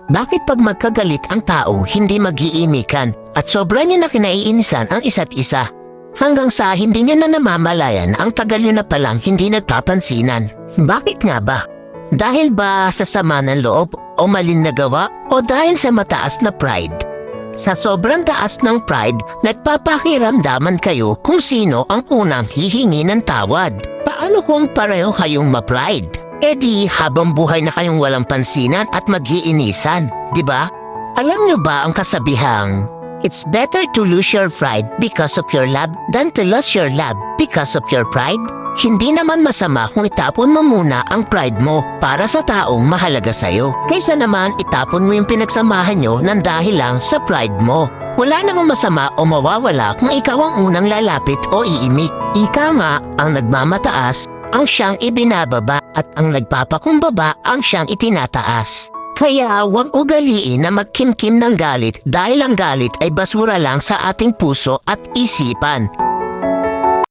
Bakit pag magkagalit ang tao, hindi mag-iimikan at sobra niyo na kinaiinisan ang isa't isa? Hanggang sa hindi niyo na namamalayan ang tagal niyo na palang hindi nagpapansinan. Bakit nga ba? Dahil ba sa sama ng loob o maling nagawa o dahil sa mataas na pride? Sa sobrang taas ng pride, nagpapakiramdaman kayo kung sino ang unang hihingi ng tawad. Paano kung pareho kayong ma-pride? E di habang buhay na kayong walang pansinan at mag-iinisan, di ba? Alam niyo ba ang kasabihang, it's better to lose your pride because of your love than to lose your love because of your pride? Hindi naman masama kung itapon mo muna ang pride mo para sa taong mahalaga sa'yo. Kaysa naman itapon mo yung pinagsamahan nyo ng dahil lang sa pride mo. Wala namang masama o mawawala kung ikaw ang unang lalapit o iimik. Ika nga ang nagmamataas ang siyang ibinababa at ang nagpapakumbaba ang siyang itinataas. Kaya huwag ugaliin na magkimkim ng galit dahil ang galit ay basura lang sa ating puso at isipan.